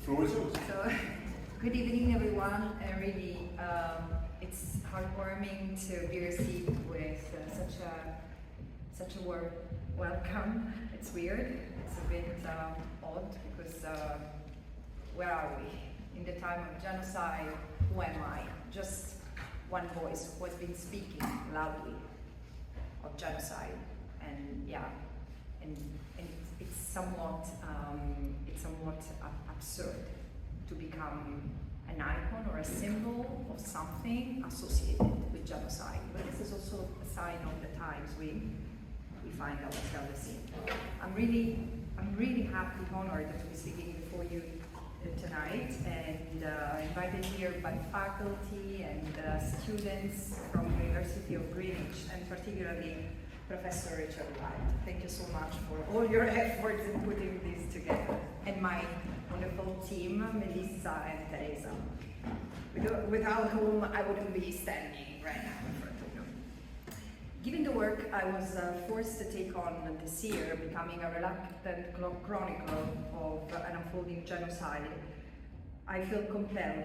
floor is yours. So, good evening, everyone. Really, it's heartwarming to be received with such a warm welcome. It's weird. It's a bit odd because where are we? In the time of genocide, who am I? Just one voice who has been speaking loudly of genocide, and yeah, and it's somewhat absurd to become an icon or a symbol of something associated with genocide. But this is also a sign of the times we find ourselves in. I'm really happy, honored to be speaking before you tonight, and invited here by faculty and students from the University of Greenwich, and particularly Professor Richard White. Thank you so much for all your efforts in putting this together. And my wonderful team, Melissa and Teresa, without whom I wouldn't be standing right now in front of you. Given the work I was forced to take on this year, becoming a reluctant chronicle of an unfolding genocide, I feel compelled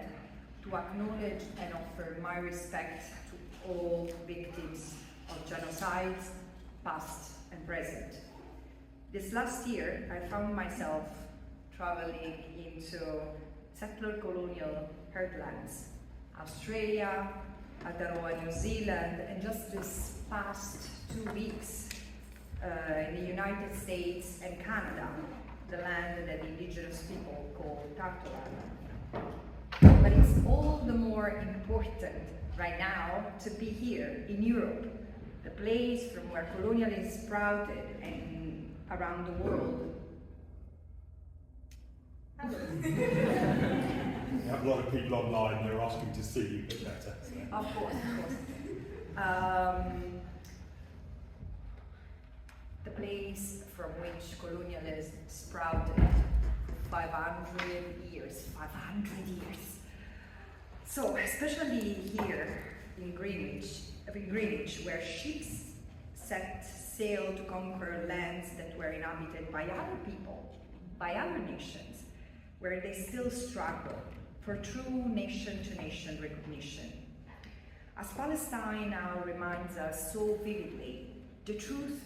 to acknowledge and offer my respect to all victims of genocides, past and present. This last year, I found myself traveling into settler colonial heartlands, Australia, Aotearoa, New Zealand, and just this past 2 weeks in the United States and Canada, the land that indigenous people call Tartara. But it's all the more important right now to be here in Europe, the place from where colonialism sprouted and around the world. We have a lot of people online, they're asking to see you a bit better. So. Of course. The place from which colonialism sprouted for 500 years. So, especially here in Greenwich, where ships set sail to conquer lands that were inhabited by other people, by other nations, where they still struggle for true nation-to-nation recognition. As Palestine now reminds us so vividly, the truth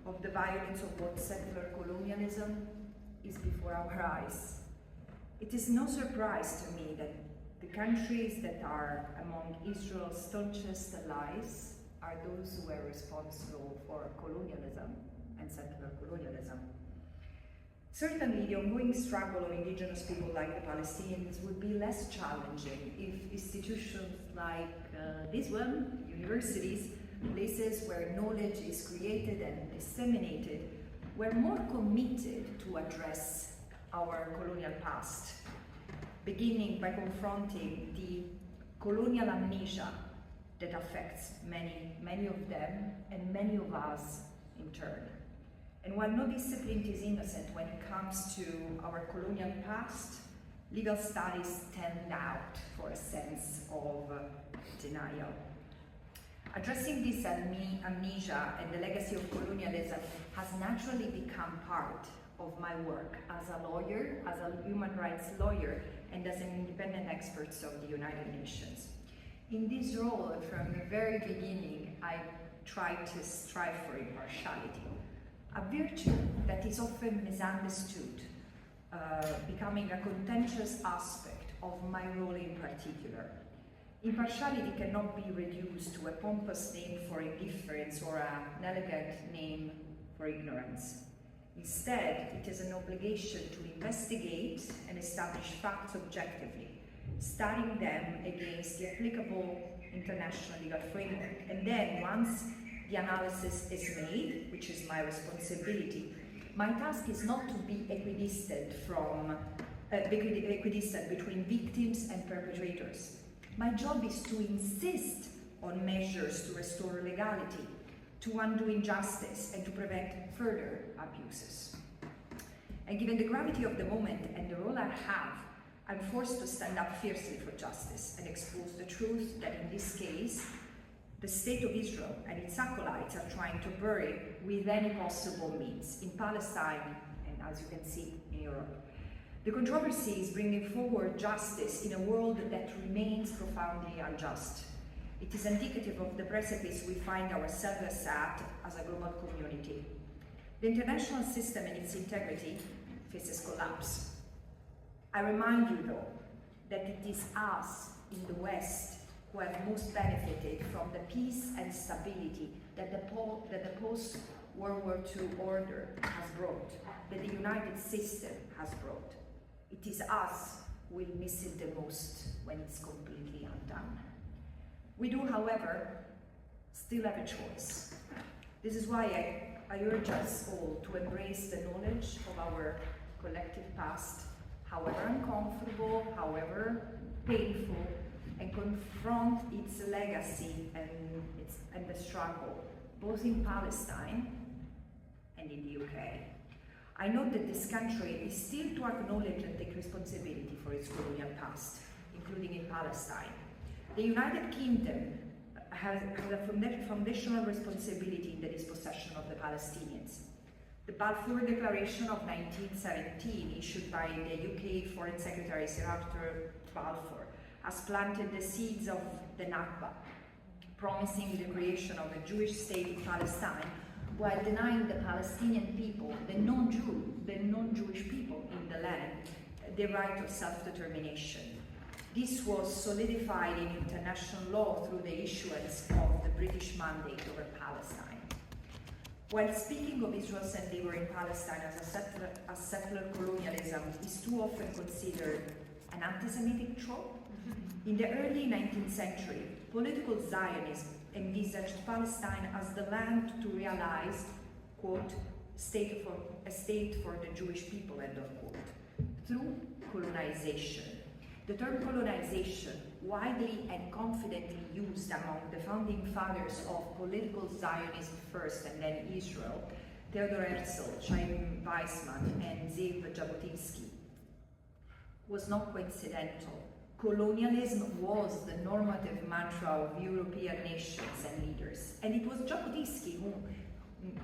of the violence of what settler colonialism is before our eyes. It is no surprise to me that the countries that are among Israel's staunchest allies are those who were responsible for colonialism and settler colonialism. Certainly, the ongoing struggle of indigenous people like the Palestinians would be less challenging if institutions like this one, universities, places where knowledge is created and disseminated, were more committed to address our colonial past, beginning by confronting the colonial amnesia that affects many of them and many of us in turn. And while no discipline is innocent when it comes to our colonial past, legal studies stand out for a sense of denial. Addressing this amnesia and the legacy of colonialism has naturally become part of my work as a lawyer, as a human rights lawyer, and as an independent expert of the United Nations. In this role, from the very beginning, I tried to strive for impartiality, a virtue that is often misunderstood, becoming a contentious aspect of my role in particular. Impartiality cannot be reduced to a pompous name for indifference or an elegant name for ignorance. Instead, it is an obligation to investigate and establish facts objectively, studying them against the applicable international legal framework. And then, once the analysis is made, which is my responsibility, my task is not to be equidistant between victims and perpetrators. My job is to insist on measures to restore legality, to undo injustice, and to prevent further abuses. And given the gravity of the moment and the role I have, I'm forced to stand up fiercely for justice and expose the truth that in this case, the State of Israel and its acolytes are trying to bury with any possible means in Palestine and, as you can see, in Europe. The controversy is bringing forward justice in a world that remains profoundly unjust. It is indicative of the precipice we find ourselves at as a global community. The international system and its integrity faces collapse. I remind you, though, that it is us in the West who have most benefited from the peace and stability that the post-World War II order has brought, that the united system has brought. It is us who will miss it the most when it's completely undone. We do, however, still have a choice. This is why I urge us all to embrace the knowledge of our collective past, however uncomfortable, however painful, and confront its legacy and the struggle, both in Palestine and in the UK. I note that this country is still to acknowledge and take responsibility for its colonial past, including in Palestine. The United Kingdom has a foundational responsibility in the dispossession of the Palestinians. The Balfour Declaration of 1917, issued by the UK Foreign Secretary Sir Arthur Balfour, has planted the seeds of the Nakba, promising the creation of a Jewish state in Palestine, while denying the Palestinian people, the non-Jewish people in the land, the right of self-determination. This was solidified in international law through the issuance of the British Mandate over Palestine. While speaking of Israel's endeavor in Palestine as settler colonialism is too often considered an anti-Semitic trope, in the early 19th century, political Zionism envisaged Palestine as the land to realize, quote, a state for the Jewish people, end of quote, through colonization. The term colonization, widely and confidently used among the founding fathers of political Zionism first and then Israel, Theodor Herzl, Chaim Weizmann, and Zev Jabotinsky, was not coincidental. Colonialism was the normative mantra of European nations and leaders, and it was Jabotinsky who,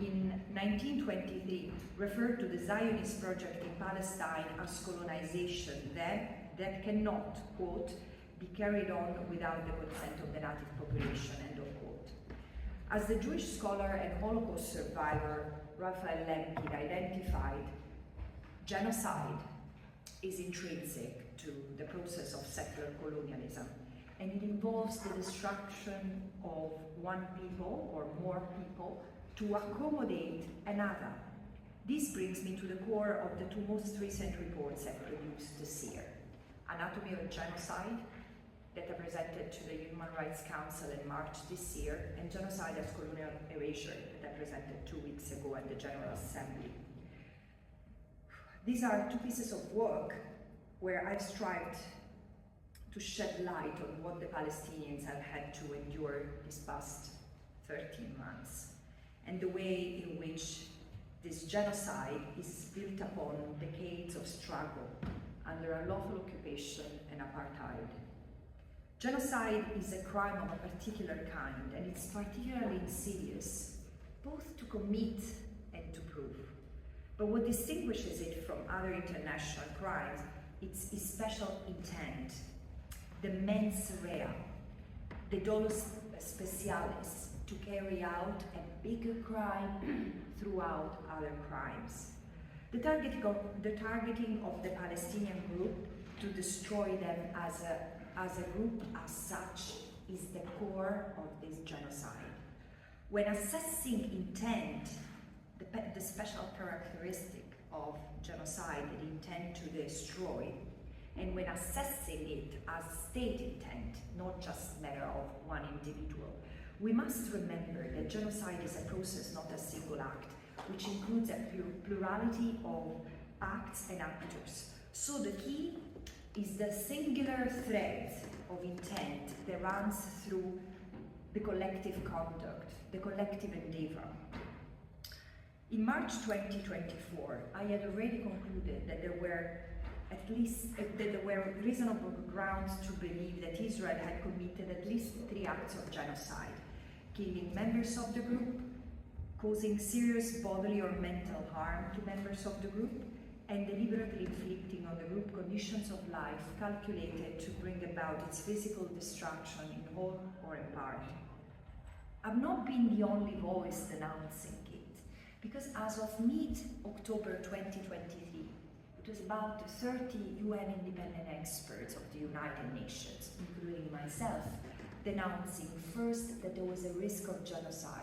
in 1923, referred to the Zionist project in Palestine as colonization that cannot, quote, be carried on without the consent of the native population, end of quote. As the Jewish scholar and Holocaust survivor Raphael Lemkin identified, genocide is intrinsic to the process of settler colonialism, and it involves the destruction of one people or more people to accommodate another. This brings me to the core of the two most recent reports I've produced this year: Anatomy of Genocide, that I presented to the Human Rights Council in March this year, and Genocide as Colonial Erasure, that I presented 2 weeks ago at the General Assembly. These are two pieces of work where I've strived to shed light on what the Palestinians have had to endure these past 13 months, and the way in which this genocide is built upon decades of struggle under unlawful occupation and apartheid. Genocide is a crime of a particular kind, and it's particularly insidious, both to commit and to prove. But what distinguishes it from other international crimes, it's its special intent, the mens rea, the dolus specialis, to carry out a bigger crime throughout other crimes. The targeting of the Palestinian group to destroy them as a group as such is the core of this genocide. When assessing intent, the special characteristic of genocide, the intent to destroy, and when assessing it as state intent, not just matter of one individual, we must remember that genocide is a process, not a single act, which includes a plurality of acts and actors. So the key is the singular thread of intent that runs through the collective conduct, the collective endeavor. In March 2024, I had already concluded that there were reasonable grounds to believe that Israel had committed at least 3 acts of genocide: killing members of the group, causing serious bodily or mental harm to members of the group, and deliberately inflicting on the group conditions of life calculated to bring about its physical destruction in whole or in part. I've not been the only voice denouncing it, because as of mid-October 2023, it was about 30 UN independent experts of the United Nations, including myself, denouncing first that there was a risk of genocide,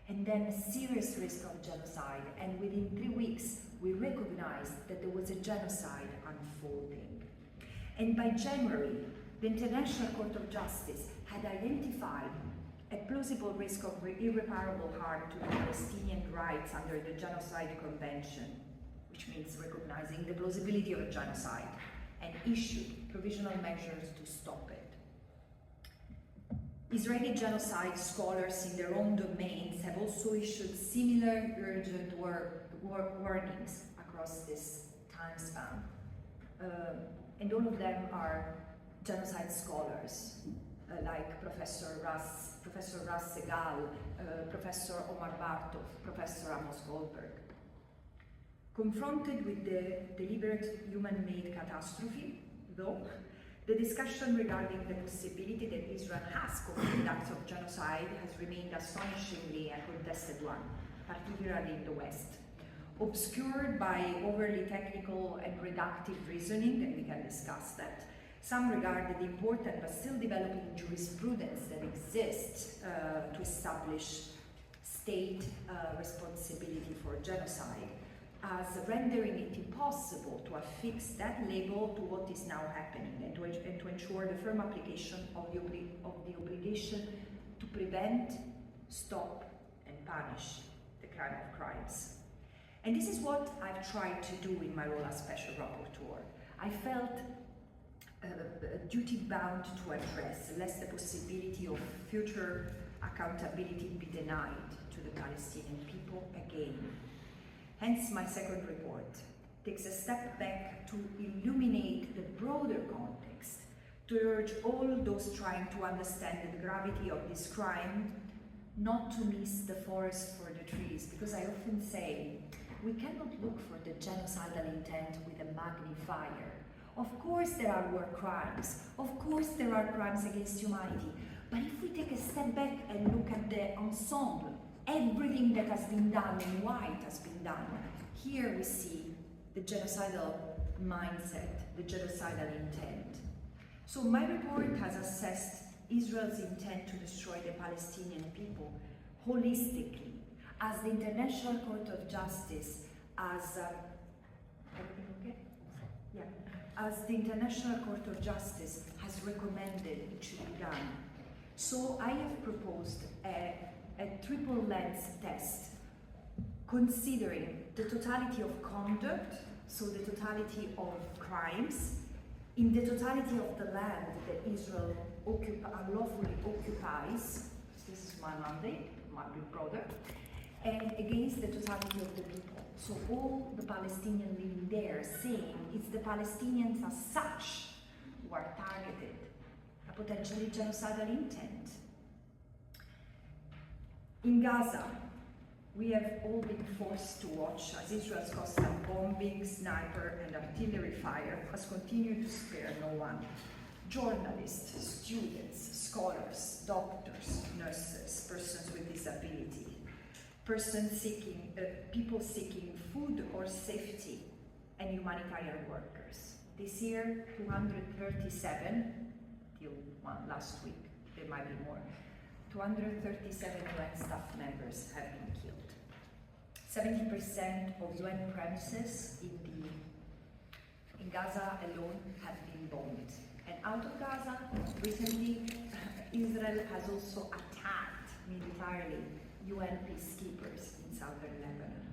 and then a serious risk of genocide, and within 3 weeks, we recognized that there was a genocide unfolding. And by January, the International Court of Justice had identified a plausible risk of irreparable harm to the Palestinian rights under the Genocide Convention, which means recognizing the plausibility of a genocide, and issued provisional measures to stop it. Israeli genocide scholars in their own domains have also issued similar urgent warnings across this time span. And all of them are genocide scholars, like Professor Ras Segal, Professor Omar Bartov, Professor Amos Goldberg. Confronted with the deliberate human-made catastrophe, though, the discussion regarding the possibility that Israel has committed acts of genocide has remained astonishingly a contested one, particularly in the West. Obscured by overly technical and reductive reasoning, and we can discuss that, some regard the important but still developing jurisprudence that exists to establish state responsibility for genocide as rendering it impossible to affix that label to what is now happening, and to ensure the firm application of the obligation to prevent, stop, and punish the crime of crimes. And this is what I've tried to do in my role as Special Rapporteur. I felt duty-bound to address, lest the possibility of future accountability be denied to the Palestinian people again. Hence, my second report takes a step back to illuminate the broader context, to urge all those trying to understand the gravity of this crime not to miss the forest for the trees, because I often say, we cannot look for the genocidal intent with a magnifier. Of course there are war crimes, of course there are crimes against humanity, but if we take a step back and look at the ensemble, everything that has been done and why it has been done, here we see the genocidal mindset, the genocidal intent. So my report has assessed Israel's intent to destroy the Palestinian people holistically, as the International Court of Justice, as the International Court of Justice has recommended it should be done. So I have proposed a triple lens test, considering the totality of conduct, so the totality of crimes, in the totality of the land that Israel unlawfully occupies, this is my mandate, my big brother, and against the totality of the people. So all the Palestinians living there saying it's the Palestinians as such who are targeted, a potentially genocidal intent. In Gaza, we have all been forced to watch as Israel's constant bombing, sniper, and artillery fire has continued to spare no one. Journalists, students, scholars, doctors, nurses, persons with disability, people seeking food or safety, and humanitarian workers. This year, 237, till last week, there might be more, 237 UN staff members have been killed. 70% of UN premises in Gaza alone have been bombed. And out of Gaza, recently, Israel has also attacked militarily UN peacekeepers in southern Lebanon.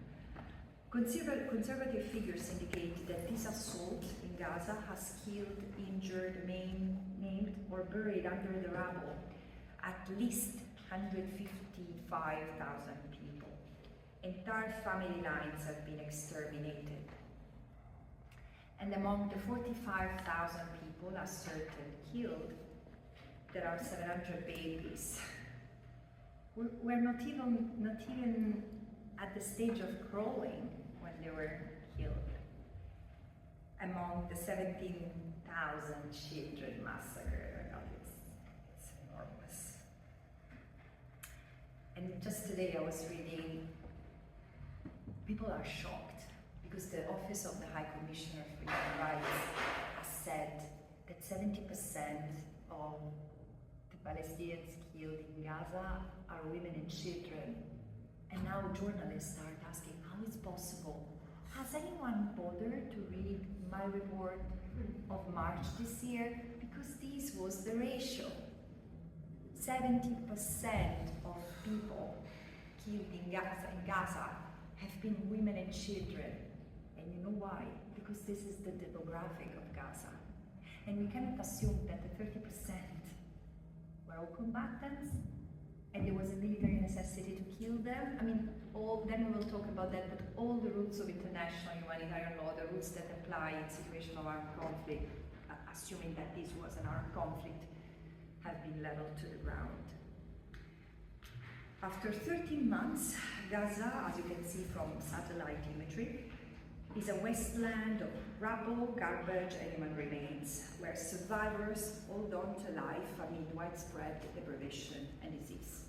Conservative figures indicate that this assault in Gaza has killed, injured, maimed, or buried under the rubble at least 155,000 people. Entire family lines have been exterminated. And among the 45,000 people asserted killed, there are 700 babies. We're not even at the stage of crawling when they were killed. among the 17,000 children massacred. It's enormous. And just today I was reading, people are shocked because the Office of the High Commissioner for Human Rights has said that 70% of the Palestinians killed in Gaza are women and children. And now journalists start asking, how is possible? Has anyone bothered to read my report of March this year? Because this was the ratio. 70% of people killed in Gaza have been women and children. And you know why? Because this is the demographic of Gaza. And we cannot assume that the 30% were all combatants and there was a military necessity to kill them. I mean, then we will talk about that, but all the rules of international humanitarian law, the rules that apply in situation of armed conflict, assuming that this was an armed conflict, have been leveled to the ground. After 13 months, Gaza, as you can see from satellite imagery, is a wasteland of rubble, garbage, and human remains, where survivors hold on to life amid widespread deprivation and disease.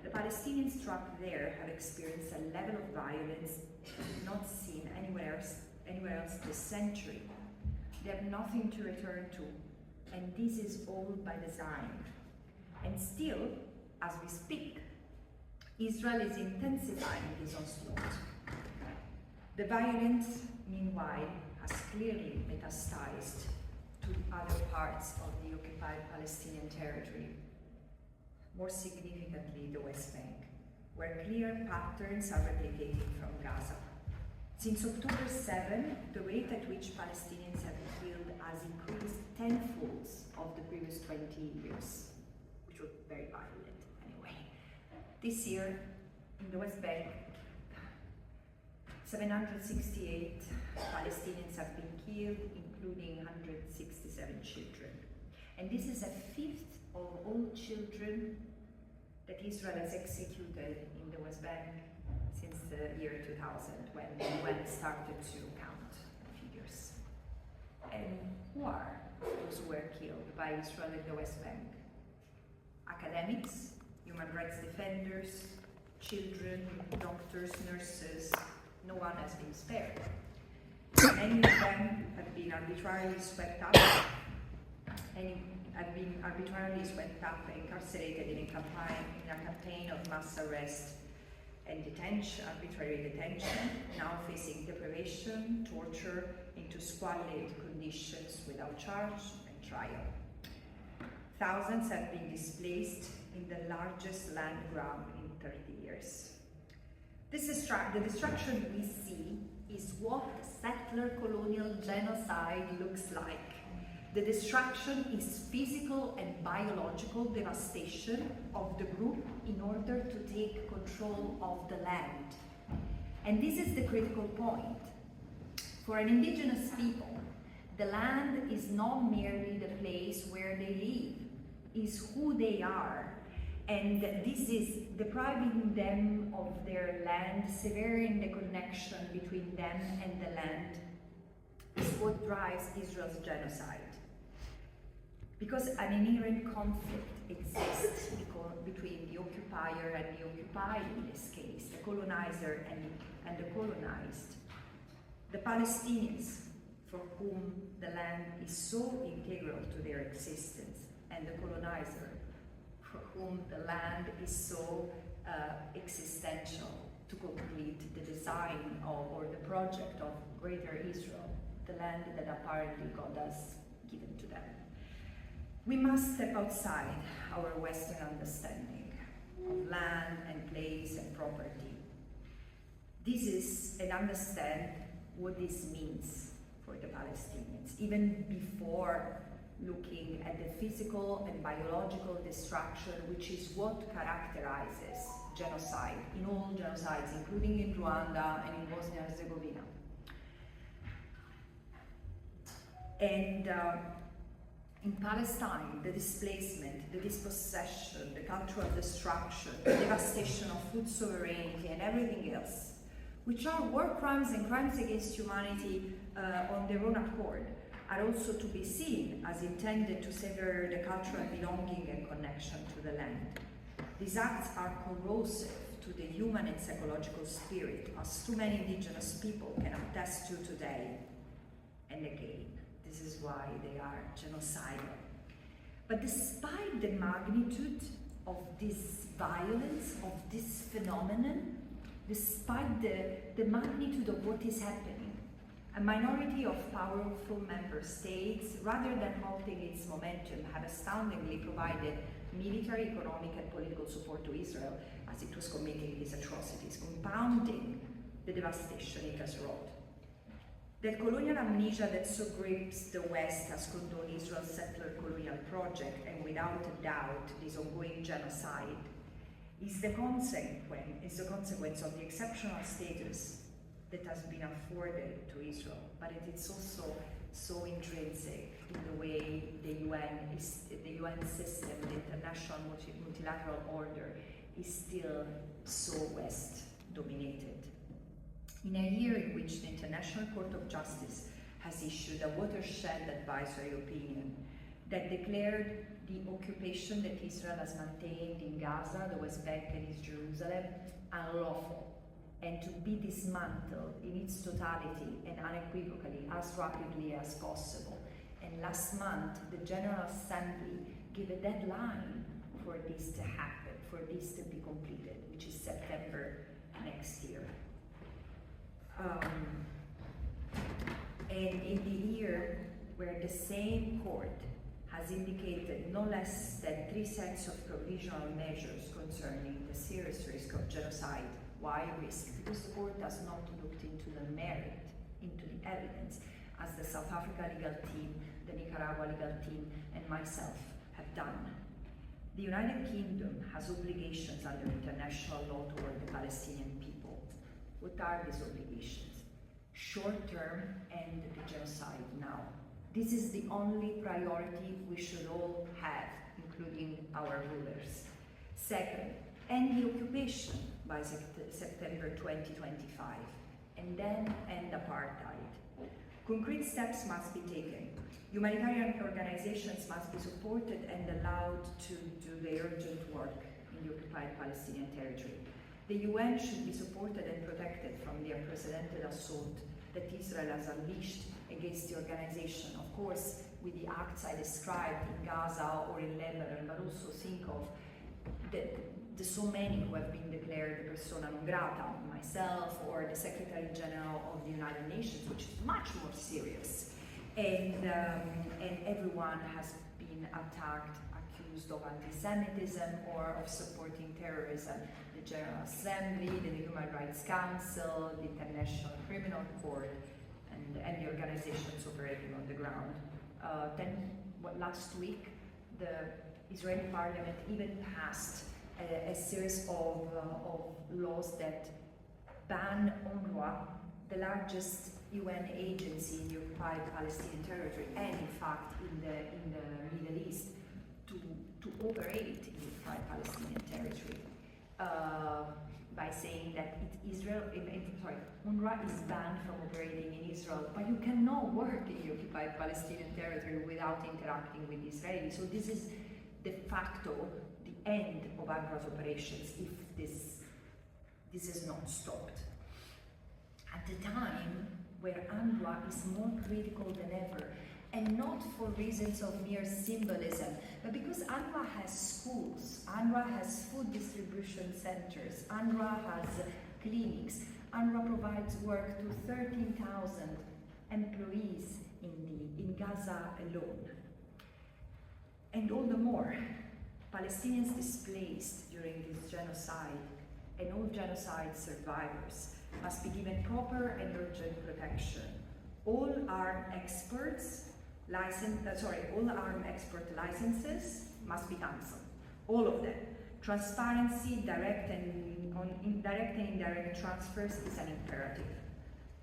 The Palestinians trapped there have experienced a level of violence not seen anywhere else this century. They have nothing to return to, and this is all by design. And still, as we speak, Israel is intensifying this onslaught. The violence, meanwhile, has clearly metastasized to other parts of the occupied Palestinian territory, more significantly the West Bank, where clear patterns are replicating from Gaza. Since October 7, the rate at which Palestinians have been killed has increased tenfold of the previous 20 years, which were very violent anyway. This year, in the West Bank, 768 Palestinians have been killed, including 167 children. And this is a fifth of all children that Israel has executed in the West Bank since the year 2000, when the UN started to count figures. And who are those who were killed by Israel in the West Bank? Academics, human rights defenders, children, doctors, nurses. No one has been spared. Many of them have been arbitrarily swept up and incarcerated in a campaign of mass arrest and detention, arbitrary detention, now facing deprivation, torture, into squalid conditions without charge and trial. Thousands have been displaced in the largest land grab in 30 years. The destruction we see is what settler colonial genocide looks like. The destruction is physical and biological devastation of the group in order to take control of the land. And this is the critical point. For an indigenous people, the land is not merely the place where they live, it's who they are. And this is depriving them of their land, severing the connection between them and the land, is what drives Israel's genocide. Because an inherent conflict exists between the occupier and the occupied, in this case, the colonizer and the colonized. The Palestinians, for whom the land is so integral to their existence, and the colonizer, for whom the land is so existential to complete the design or the project of Greater Israel, the land that apparently God has given to them. We must step outside our Western understanding of land and place and property. This is, and understand what this means for the Palestinians, even before looking at the physical and biological destruction, which is what characterizes genocide in all genocides, including in Rwanda and in Bosnia and Herzegovina. And in Palestine, the displacement, the dispossession, the cultural destruction, the devastation of food sovereignty and everything else, which are war crimes and crimes against humanity on their own accord, are also to be seen as intended to sever the cultural belonging and connection to the land. These acts are corrosive to the human and psychological spirit, as too many indigenous people can attest to today. And again, this is why they are genocidal. But despite the magnitude of this violence, of this phenomenon, despite the magnitude of what is happening, a minority of powerful member states, rather than halting its momentum, have astoundingly provided military, economic, and political support to Israel as it was committing these atrocities, compounding the devastation it has wrought. The colonial amnesia that so grips the West has condoned Israel's settler colonial project, and without a doubt, this ongoing genocide is the consequence of the exceptional status that has been afforded to Israel, but it is also so intrinsic in the way the UN system, the international multilateral order, is still so West dominated. In a year in which the International Court of Justice has issued a watershed advisory opinion that declared the occupation that Israel has maintained in Gaza, the West Bank and East Jerusalem unlawful, and to be dismantled in its totality and unequivocally as rapidly as possible. And last month, the General Assembly gave a deadline for this to happen, for this to be completed, which is September next year. And in the year where the same court has indicated no less than 3 sets of provisional measures concerning the serious risk of genocide. Why risk? Because the court has not looked into the merit, into the evidence, as the South Africa legal team, the Nicaragua legal team, and myself have done. The United Kingdom has obligations under international law toward the Palestinian people. What are these obligations? Short term, end the genocide now. This is the only priority we should all have, including our rulers. Second, end the occupation by September 2025, and then end apartheid. Concrete steps must be taken. Humanitarian organizations must be supported and allowed to do their urgent work in the occupied Palestinian territory. The UN should be supported and protected from the unprecedented assault that Israel has unleashed against the organization, of course, with the acts I described in Gaza or in Lebanon, but also think of the so many who have been declared persona non grata, myself or the Secretary General of the United Nations, which is much more serious. And everyone has been attacked, accused of anti-Semitism or of supporting terrorism. The General Assembly, the Human Rights Council, the International Criminal Court, and the organizations operating on the ground. Last week, the Israeli parliament even passed a series of laws that ban UNRWA, the largest UN agency in the occupied Palestinian territory, and in fact in the Middle East, to operate in the occupied Palestinian territory. By saying that UNRWA is banned from operating in Israel, but you cannot work in the occupied Palestinian territory without interacting with Israelis. So this is de facto the end of UNRWA's operations if this is not stopped. At the time where UNRWA is more critical than ever, and not for reasons of mere symbolism, but because UNRWA has schools, UNRWA has food distribution centers, UNRWA has clinics, UNRWA provides work to 13,000 employees in Gaza alone. And all the more, Palestinians displaced during this genocide and all genocide survivors must be given proper and urgent protection. All armed export licenses must be cancelled. All of them. Transparency, direct and indirect transfers is an imperative.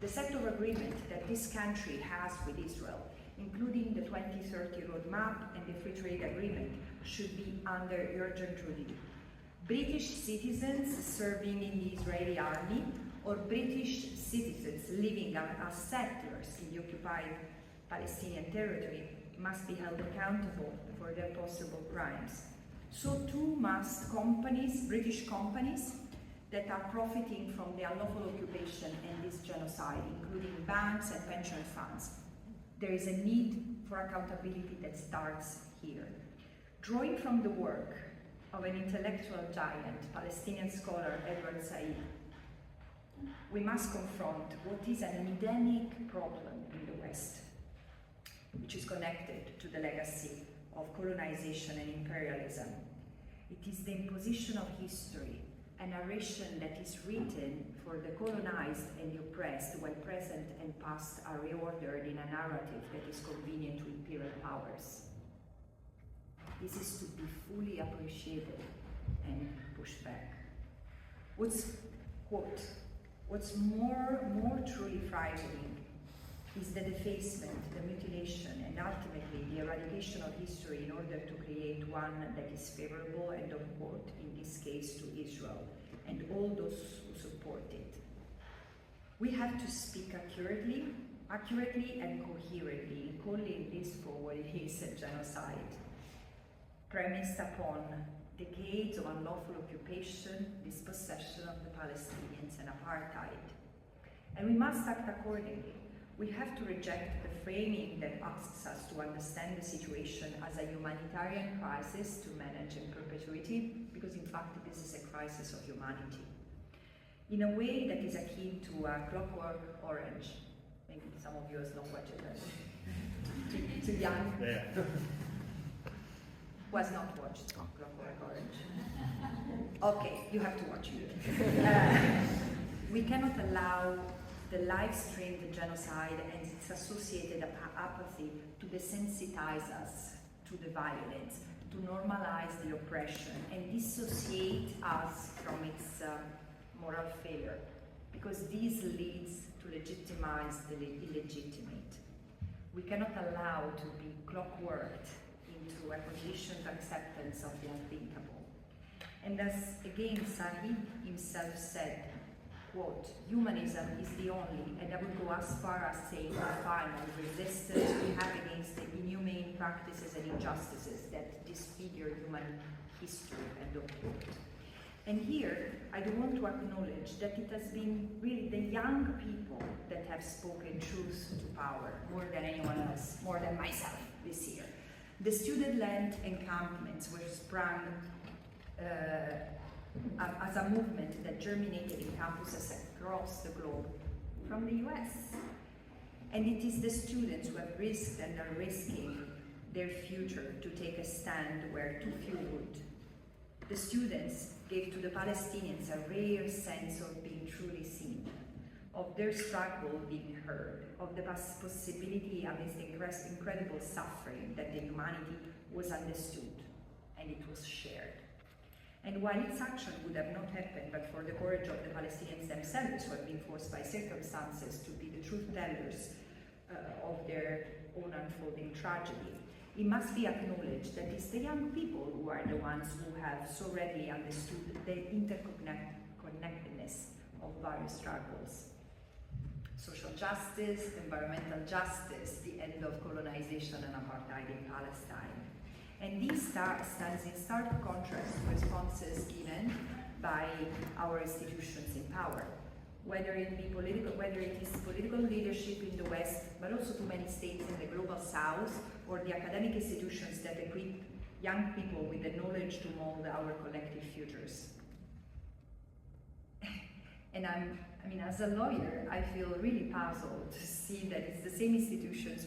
The set of agreement that this country has with Israel, including the 2030 roadmap and the free trade agreement, should be under urgent review. British citizens serving in the Israeli army or British citizens living as settlers in the occupied Palestinian territory must be held accountable for their possible crimes. So too must companies, British companies, that are profiting from the unlawful occupation and this genocide, including banks and pension funds. There is a need for accountability that starts here. Drawing from the work of an intellectual giant, Palestinian scholar Edward Said, we must confront what is an endemic problem in the West, which is connected to the legacy of colonization and imperialism. It is the imposition of history, a narration that is written for the colonized and the oppressed, while present and past are reordered in a narrative that is convenient to imperial powers. This is to be fully appreciated and pushed back. What's more truly frightening is the defacement, the mutilation, and ultimately the eradication of history in order to create one that is favorable and of quote, in this case to Israel, and all those who support it. We have to speak accurately and coherently in calling this for what it is, a genocide, premised upon decades of unlawful occupation, dispossession of the Palestinians, and apartheid. And we must act accordingly. We have to reject the framing that asks us to understand the situation as a humanitarian crisis to manage in perpetuity, because in fact this is a crisis of humanity. In a way that is akin to Clockwork Orange. Maybe some of you have not watched it. Too young. Yeah. Was not watched Clockwork Orange. Okay, you have to watch it. We cannot allow the live-streamed genocide and its associated apathy to desensitize us to the violence, to normalize the oppression, and dissociate us from its moral failure, because this leads to legitimize the illegitimate. We cannot allow to be clockworked into a conditioned acceptance of the unthinkable. And as again Said himself said, quote, humanism is the only, and I would go as far as saying the final resistance we have against the inhumane practices and injustices that disfigure human history, end of quote. And here, I do want to acknowledge that it has been really the young people that have spoken truth to power, more than anyone else, more than myself this year. The student-led encampments were sprung as a movement that germinated in campuses across the globe, from the US. And it is the students who have risked and are risking their future to take a stand where too few would. The students gave to the Palestinians a rare sense of being truly seen, of their struggle being heard, of the possibility amidst incredible suffering that the humanity was understood and it was shared. And while its action would have not happened but for the courage of the Palestinians themselves, who have been forced by circumstances to be the truth tellers of their own unfolding tragedy, it must be acknowledged that it's the young people who are the ones who have so readily understood the interconnectedness of various struggles. Social justice, environmental justice, the end of colonization and apartheid in Palestine. And this stands in stark contrast to responses given by our institutions in power, whether it is political leadership in the West, but also to many states in the global South, or the academic institutions that equip young people with the knowledge to mold our collective futures. And as a lawyer, I feel really puzzled to see that it's the same institutions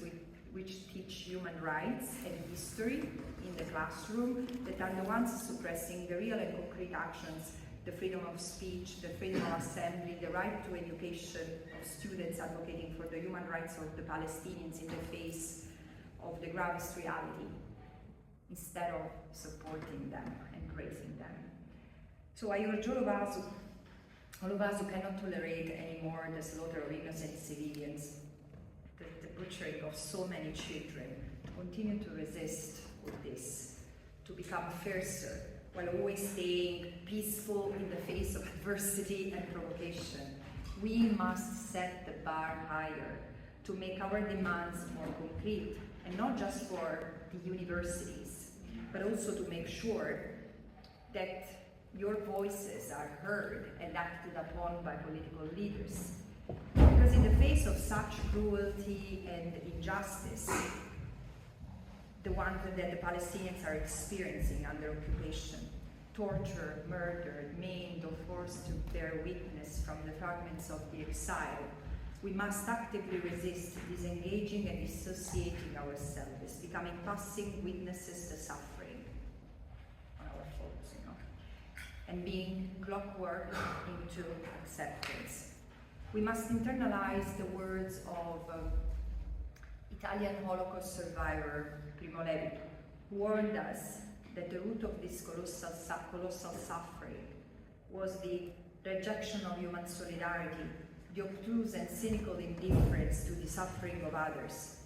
which teach human rights and history in the classroom that are the ones suppressing the real and concrete actions, the freedom of speech, the freedom of assembly, the right to education of students advocating for the human rights of the Palestinians in the face of the gravest reality, instead of supporting them and praising them. So I urge all of us who cannot tolerate anymore the slaughter of innocent civilians, the butchering of so many children, to continue to resist with this, to become fiercer, while always staying peaceful in the face of adversity and provocation, We must set the bar higher to make our demands more concrete, and not just for the universities, but also to make sure that your voices are heard and acted upon by political leaders. Because in the face of such cruelty and injustice, the one that the Palestinians are experiencing under occupation, tortured, murdered, maimed, or forced to bear witness from the fragments of the exile, we must actively resist disengaging and dissociating ourselves, becoming passive witnesses to suffering on our faults, and being clockwork into acceptance. We must internalize the words of Italian Holocaust survivor Criminology, who warned us that the root of this colossal suffering was the rejection of human solidarity, the obtuse and cynical indifference to the suffering of others,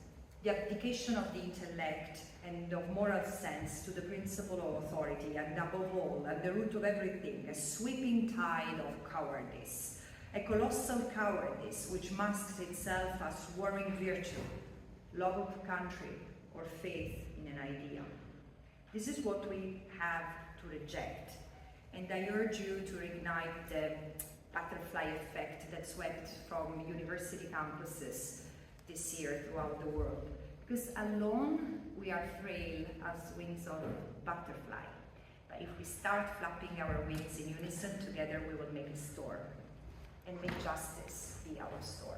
the abdication of the intellect and of moral sense to the principle of authority, and above all, at the root of everything, a sweeping tide of cowardice, a colossal cowardice which masks itself as warring virtue, love of country, or faith in an idea. This is what we have to reject, and I urge you to reignite the butterfly effect that swept from university campuses this year throughout the world. Because alone we are frail as wings of a butterfly, but if we start flapping our wings in unison, together we will make a storm, and make justice be our storm.